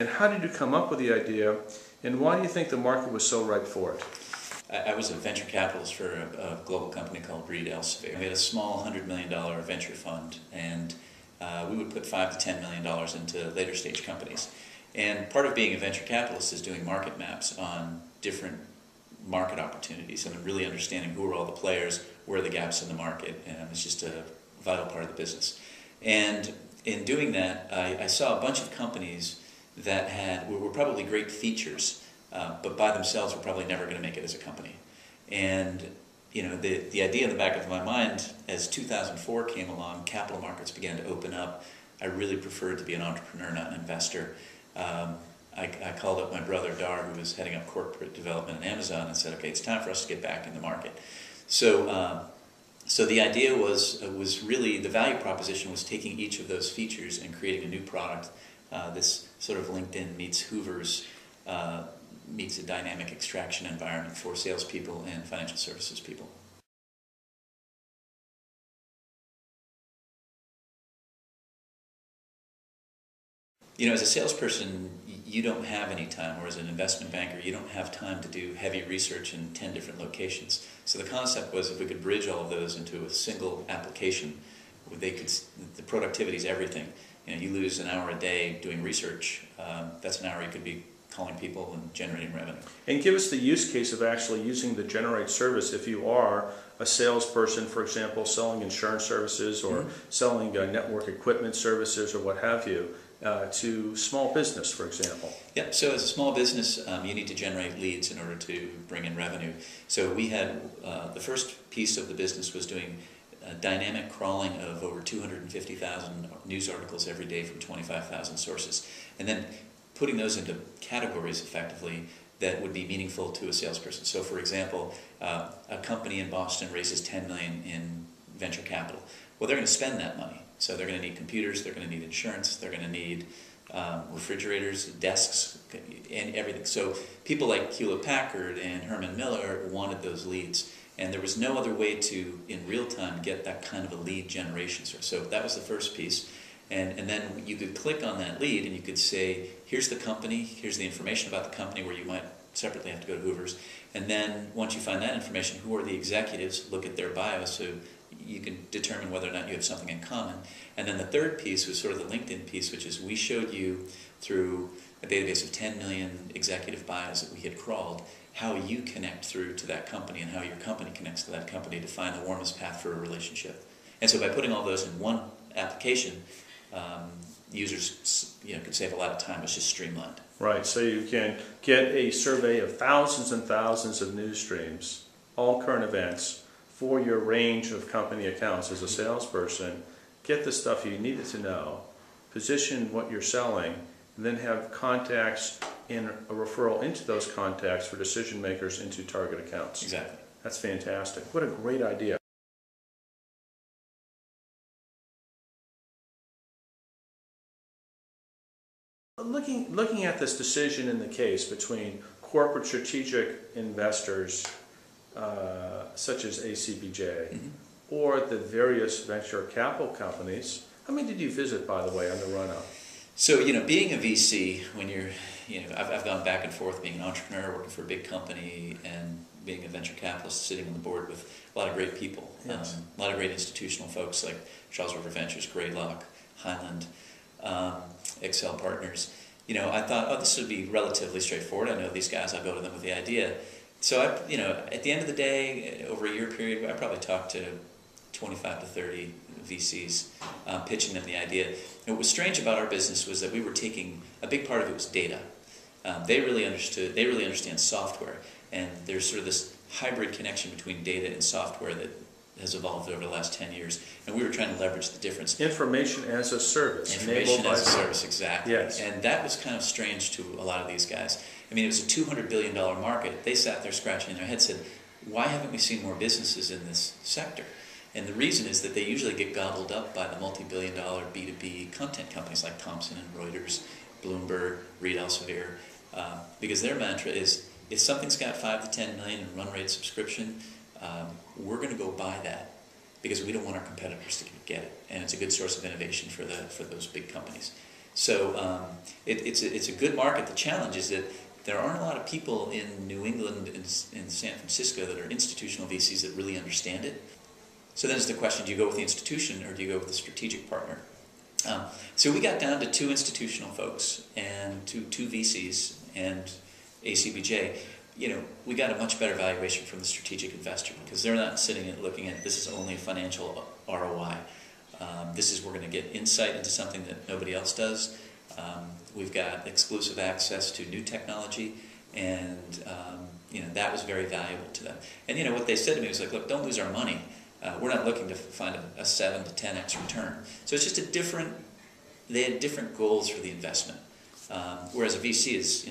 And how did you come up with the idea, and why do you think the market was so ripe for it? I was a venture capitalist for a global company called Reed Elsevier. We had a small $100 million venture fund, and we would put $5 to $10 million into later stage companies. And part of being a venture capitalist is doing market maps on different market opportunities and really understanding who are all the players, where are the gaps in the market, and it's just a vital part of the business. And in doing that, I saw a bunch of companies that were probably great features, but by themselves were probably never going to make it as a company. And you know, the idea in the back of my mind, as 2004 came along, capital markets began to open up. I really preferred to be an entrepreneur, not an investor. I called up my brother Dar, who was heading up corporate development at Amazon, and said, "Okay, it's time for us to get back in the market." So, so the idea was really, the value proposition was taking each of those features and creating a new product. This sort of LinkedIn meets Hoover's meets a dynamic extraction environment for salespeople and financial services people. You know, as a salesperson, you don't have any time, or as an investment banker, you don't have time to do heavy research in 10 different locations. So the concept was, if we could bridge all of those into a single application, the productivity is everything. You know, you lose an hour a day doing research, that's an hour you could be calling people and generating revenue. And give us the use case of actually using the Generate service if you are a salesperson, for example, selling insurance services or selling network equipment services or what have you, to small business, for example. Yeah, so as a small business, you need to generate leads in order to bring in revenue. So we had, the first piece of the business was doing dynamic crawling of over 250,000 news articles every day from 25,000 sources, and then putting those into categories effectively that would be meaningful to a salesperson. So for example, a company in Boston raises $10 million in venture capital. Well, they're going to spend that money. So they're going to need computers, they're going to need insurance, they're going to need refrigerators, desks, and everything. So people like Hewlett-Packard and Herman Miller wanted those leads. And there was no other way to, in real time, get that kind of a lead generation source. So that was the first piece. And then you could click on that lead and you could say, here's the company, here's the information about the company, where you might separately have to go to Hoover's. And then once you find that information, who are the executives, look at their bios so you can determine whether or not you have something in common. And then the third piece was sort of the LinkedIn piece, which is we showed you through a database of 10 million executive bios that we had crawled how you connect through to that company and how your company connects to that company to find the warmest path for a relationship. And so by putting all those in one application, users could save a lot of time. It's just streamlined. Right, so you can get a survey of thousands and thousands of news streams, all current events, for your range of company accounts as a salesperson, get the stuff you needed to know, position what you're selling, and then have contacts and a referral into those contacts for decision makers into target accounts. Exactly. That's fantastic. What a great idea. Looking at this decision in the case between corporate strategic investors such as ACBJ or the various venture capital companies, how many did you visit, by the way, on the run-up? So, being a VC, when you're, I've gone back and forth being an entrepreneur, working for a big company, and being a venture capitalist, sitting on the board with a lot of great people, yes. A lot of great institutional folks like Charles River Ventures, Greylock, Highland, Excel Partners. I thought, oh, this would be relatively straightforward. I know these guys, I'll go to them with the idea. So, at the end of the day, over a year period, I probably talked to 25 to 30 VCs, pitching them the idea. And what was strange about our business was that we were taking, a big part of it was data. They really understand software, and there's sort of this hybrid connection between data and software that has evolved over the last 10 years, and we were trying to leverage the difference. Information as a service. Information as a service, exactly. Yes. And that was kind of strange to a lot of these guys. I mean, it was a $200 billion market. They sat there scratching their heads, said, why haven't we seen more businesses in this sector? And the reason is that they usually get gobbled up by the multi-billion-dollar B2B content companies like Thomson and Reuters, Bloomberg, Reed Elsevier, because their mantra is, if something's got 5 to 10 million in run rate subscription, we're going to go buy that because we don't want our competitors to get it, and it's a good source of innovation for those big companies. So it's a good market. The challenge is that there aren't a lot of people in New England and in San Francisco that are institutional VCs that really understand it. So then it's the question, do you go with the institution or do you go with the strategic partner? So we got down to 2 institutional folks and two VCs and ACBJ. We got a much better valuation from the strategic investor because they're not sitting and looking at this is only financial ROI. We're going to get insight into something that nobody else does. We've got exclusive access to new technology, and that was very valuable to them. And what they said to me was like, look, don't lose our money. We're not looking to find a 7 to 10x return. So it's just they had different goals for the investment. Whereas a VC is,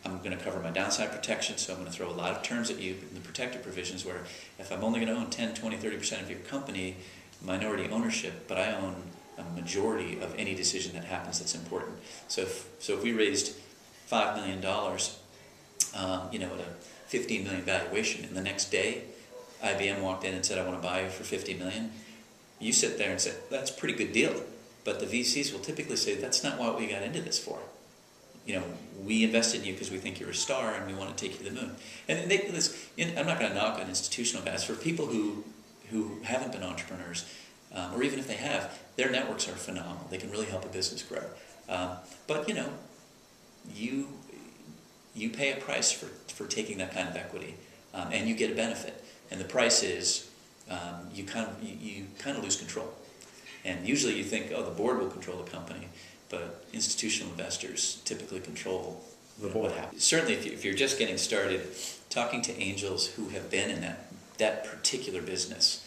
I'm going to cover my downside protection, so I'm going to throw a lot of terms at you in the protected provisions where if I'm only going to own 10, 20, 30% of your company, minority ownership, but I own a majority of any decision that happens that's important. So if we raised $5 million, at a $15 million valuation, and the next day IBM walked in and said, I want to buy you for $50 million, you sit there and say, that's a pretty good deal. But the VCs will typically say, that's not what we got into this for. We invested in you because we think you're a star and we want to take you to the moon. And I'm not going to knock on institutional guys. For people who haven't been entrepreneurs, or even if they have, their networks are phenomenal. They can really help a business grow. But you pay a price for taking that kind of equity, and you get a benefit. And the price is you kind of lose control. And usually you think, oh, the board will control the company, but institutional investors typically control what happens. Certainly, if you're just getting started, talking to angels who have been in that particular business,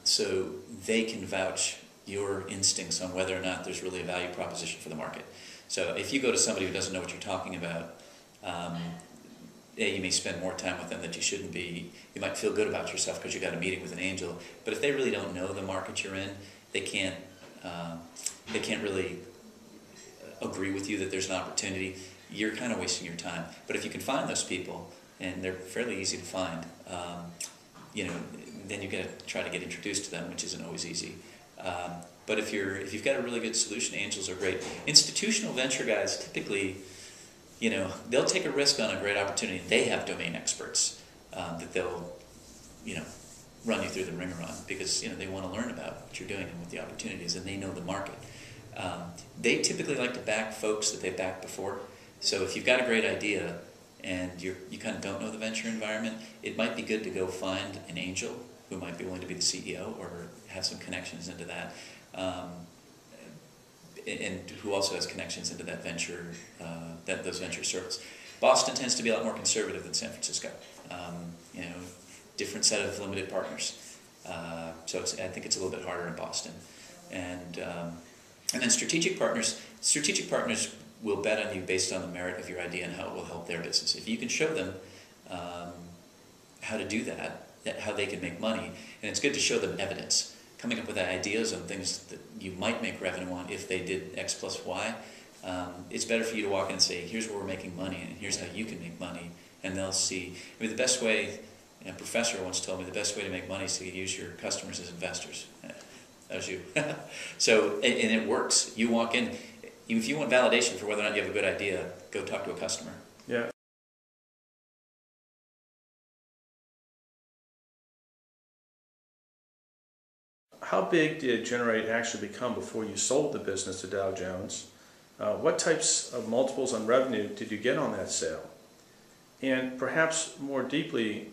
so they can vouch your instincts on whether or not there's really a value proposition for the market. So if you go to somebody who doesn't know what you're talking about, you may spend more time with them that you shouldn't be. You might feel good about yourself because you got a meeting with an angel, but if they really don't know the market you're in, they can't really agree with you that there's an opportunity. You're kind of wasting your time. But if you can find those people, and they're fairly easy to find, then you got to try to get introduced to them, which isn't always easy. But if you've got a really good solution, angels are great. Institutional venture guys typically, they'll take a risk on a great opportunity. They have domain experts that they'll, run you through the ringer on because they want to learn about what you're doing and what the opportunity is, and they know the market. They typically like to back folks that they've backed before. So if you've got a great idea and you kind of don't know the venture environment, it might be good to go find an angel who might be willing to be the CEO or have some connections into that, and who also has connections into that venture, those venture circles. Boston tends to be a lot more conservative than San Francisco. Different set of limited partners. So I think it's a little bit harder in Boston. And then strategic partners will bet on you based on the merit of your idea and how it will help their business. If you can show them how to do that, how they can make money, and it's good to show them evidence, coming up with ideas on things that you might make revenue on if they did X plus Y. It's better for you to walk in and say, here's where we're making money, and here's how you can make money, and they'll see. The best way, a professor once told me, the best way to make money is to use your customers as investors. That was you. So, and it works. You walk in, if you want validation for whether or not you have a good idea, go talk to a customer. Yeah. How big did Generate actually become before you sold the business to Dow Jones? What types of multiples on revenue did you get on that sale? And perhaps more deeply,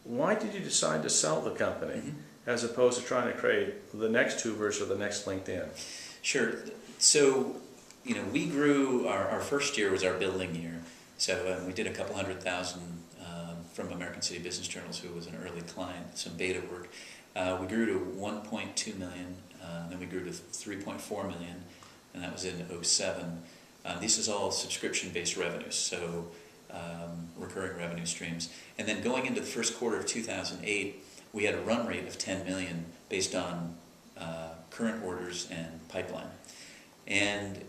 why did you decide to sell the company as opposed to trying to create the next Hoovers or the next LinkedIn? Sure. So, we grew, our first year was our building year. So we did a couple $100,000 from American City Business Journals, who was an early client, some beta work. We grew to 1.2 million, then we grew to 3.4 million, and that was in 2007. This is all subscription-based revenues, so recurring revenue streams. And then going into the first quarter of 2008, we had a run rate of 10 million based on current orders and pipeline. And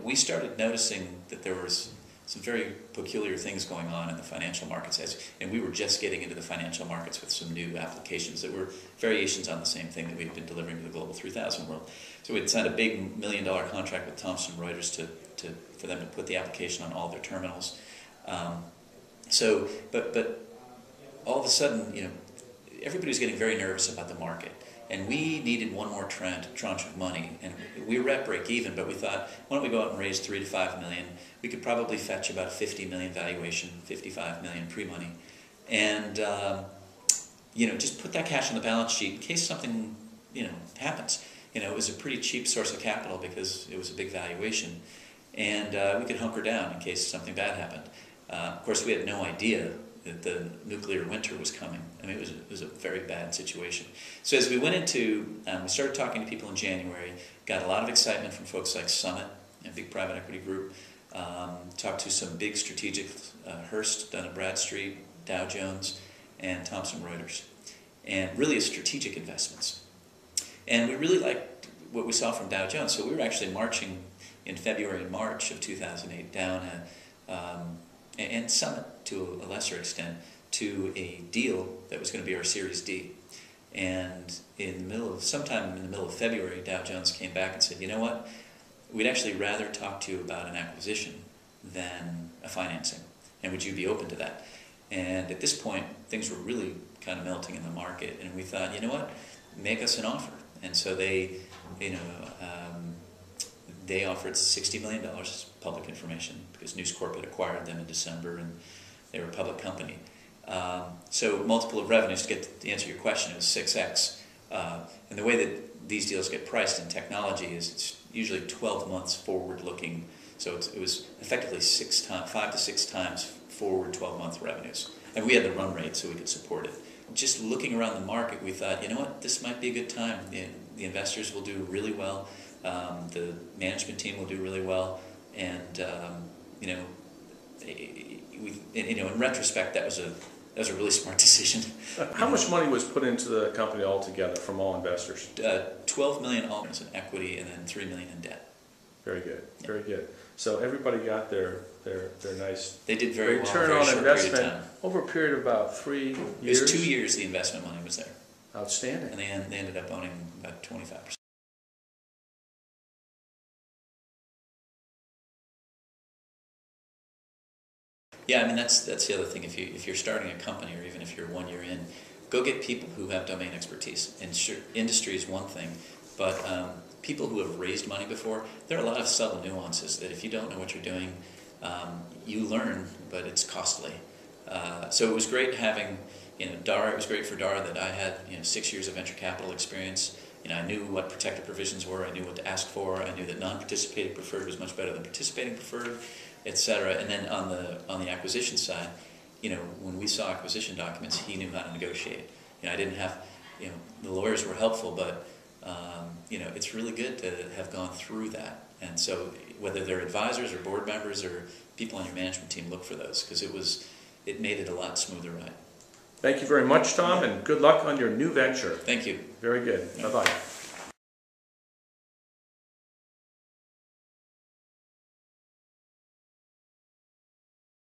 we started noticing that there was some very peculiar things going on in the financial markets, and we were just getting into the financial markets with some new applications that were variations on the same thing that we've been delivering to the Global 3000 world. So we'd signed a big $1 million contract with Thomson Reuters for them to put the application on all their terminals. But all of a sudden, everybody was getting very nervous about the market. And we needed one more tranche of money, and we were at break even. But we thought, why don't we go out and raise $3 to $5 million? We could probably fetch about $50 million valuation, $55 million pre-money, and just put that cash on the balance sheet in case something happens. It was a pretty cheap source of capital because it was a big valuation, and we could hunker down in case something bad happened. Of course, we had no idea that the nuclear winter was coming. I mean, it was a very bad situation. So as we went into, we started talking to people in January, got a lot of excitement from folks like Summit, a big private equity group, talked to some big strategics, Hearst, Dun & Bradstreet, Dow Jones, and Thomson Reuters, and really strategic investments. And we really liked what we saw from Dow Jones, so we were actually marching in February and March of 2008 down and Summit, to a lesser extent, to a deal that was going to be our Series D. And sometime in the middle of February, Dow Jones came back and said, you know what, we'd actually rather talk to you about an acquisition than a financing, and would you be open to that? And at this point, things were really kind of melting in the market, and we thought, you know what, make us an offer. And so they offered $60 million, public information, because News Corp had acquired them in December, and they were a public company. So multiple of revenues, to answer your question, it was 6x. And the way that these deals get priced in technology is it's usually 12 months forward-looking. So it was effectively 5 to 6 times forward 12-month revenues. And we had the run rate so we could support it. Just looking around the market, we thought, you know what, this might be a good time. The investors will do really well. The management team will do really well. And, in retrospect, that was a really smart decision. How much money was put into the company altogether from all investors? $12 million all in equity, and then $3 million in debt. Very good, very good. So everybody got their nice they did very return well, on investment over a period of about 3 years. It was 2 years the investment money was there. Outstanding. And they ended up owning about 25%. Yeah, I mean that's the other thing. If you're starting a company, or even if you're 1 year in, go get people who have domain expertise. And sure, industry is one thing, but people who have raised money before, there are a lot of subtle nuances that if you don't know what you're doing, you learn, but it's costly. So it was great having, Dara. It was great for Dara that I had 6 years of venture capital experience. I knew what protected provisions were. I knew what to ask for. I knew that non-participating preferred was much better than participating preferred, etc. And then on the acquisition side, when we saw acquisition documents, he knew how to negotiate. I didn't have, the lawyers were helpful, but it's really good to have gone through that. And so whether they're advisors or board members or people on your management team, look for those, because it made it a lot smoother ride. Thank you very much, Tom, and good luck on your new venture. Thank you. Very good. Bye-bye.